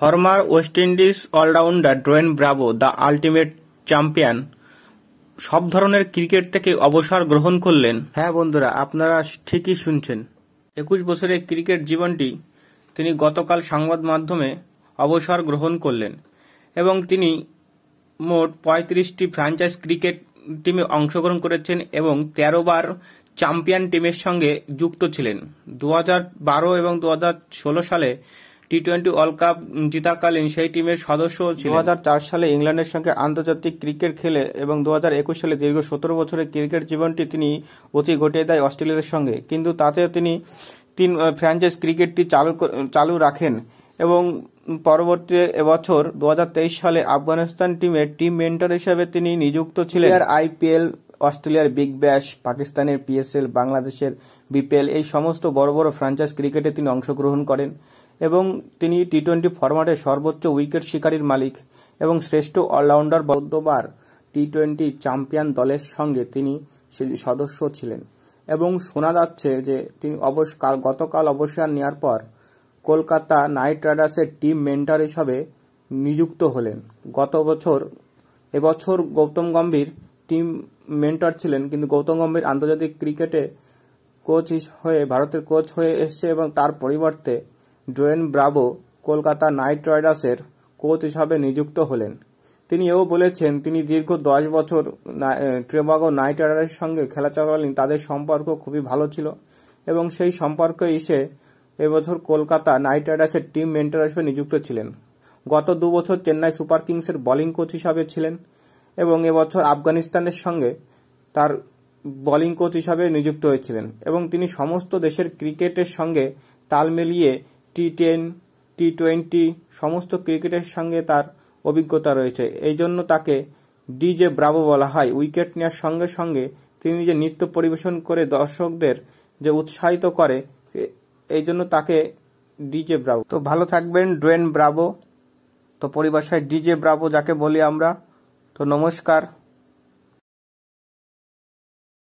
Former West Indies allrounder Dwayne Bravo the ultimate champion সব ধরনের cricket থেকে অবসর গ্রহণ করলেন। হ্যাঁ বন্ধুরা, আপনারা ঠিকই শুনছেন। 21 বছরের ক্রিকেট জীবনটি তিনি গতকাল সংবাদ মাধ্যমে অবসর গ্রহণ করলেন এবং তিনি মোট 35টি ফ্র্যাঞ্চাইজ ক্রিকেট টিমে অংশগ্রহণ করেছেন এবং 13 বার চ্যাম্পিয়ন টিমের সঙ্গে যুক্ত ছিলেন। 2012 এবং 2016 সালে টি-20 ওয়ার্ল্ড কাপ জিতাকালীন সেই টিমের সদস্য ছিলেন। 2004 সালে ইংল্যান্ডের সঙ্গে আন্তর্জাতিক ক্রিকেট খেলে এবং 2021 সালে দীর্ঘ 17 বছরের ক্রিকেট জীবনটি তিনি অতি ঘটিয়ে দেয় অস্ট্রেলিয়ার সঙ্গে, কিন্তু তাতেও তিনি 3 ফ্র্যাঞ্চাইজ ক্রিকেটটি চালু রাখেন এবং পরবর্তী এবছর 2023 সালে আফগানিস্তান টিমের টিম মেন্টর হিসেবে তিনি নিযুক্ত ছিলেন। আইপিএল, অস্ট্রেলিয়ার বিগ ব্যাশ, পাকিস্তানের পিএসএল, বাংলাদেশের বিপিএল এই সমস্ত বড় বড় ফ্র্যাঞ্চাইজ ক্রিকেটে তিনি অংশগ্রহণ করেন এবং তিনি টি-20 ফরম্যাটে সর্বোচ্চ উইকেট শিকারীর মালিক এবং শ্রেষ্ঠ অলরাউন্ডার। 14 বার টি-20 চ্যাম্পিয়ন দলের সঙ্গে তিনি সদস্য ছিলেন এবং শোনা যাচ্ছে যে তিনি গতকাল অবসর নেওয়ার পর কলকাতা নাইট রাইডার্সের টিম মেন্টর হিসাবে নিযুক্ত হলেন। এবছর গৌতম গম্ভীর টিম মেন্টর ছিলেন, কিন্তু গৌতম গম্ভীর আন্তর্জাতিক ক্রিকেটে ভারতের কোচ হয়ে এসছে এবং তার পরিবর্তে ডোয়েন ব্রাভো কলকাতা নাইট রাইডার্সের কোচ হিসাবে নিযুক্ত হলেন। তিনি এও বলেছেন তিনি দীর্ঘ 10 বছর ট্রেবাগো নাইট রাইডার্সের সঙ্গে খেলা চলাকালীন তাদের সম্পর্ক খুবই ভালো ছিল এবং সেই সম্পর্কে এসে এবছর কলকাতা নাইট রাইডার্সের টিম মেন্টর হিসেবে নিযুক্ত ছিলেন। গত 2 বছর চেন্নাই সুপার কিংসের বোলিং কোচ হিসাবে ছিলেন এবং এবছর আফগানিস্তানের সঙ্গে তার বোলিং কোচ হিসাবে নিযুক্ত হয়েছিলেন এবং তিনি সমস্ত দেশের ক্রিকেটের সঙ্গে তাল মিলিয়ে টি10, টি20 সমস্ত ক্রিকেটের সঙ্গে তার অভিজ্ঞতা রয়েছে। এই জন্য তাকে ডিজে ব্রাভো বলা হয়। উইকেট নেওয়ার সঙ্গে সঙ্গে তিনি যে নৃত্য পরিবেশন করে দর্শকদের যে উৎসাহিত করে, এই জন্য তাকে ডিজে ব্রাভো। তো ভালো থাকবেন ডোয়েন ব্রাভো, তো পরিভাষায় ডিজে ব্রাভো যাকে বলি আমরা। তো নমস্কার।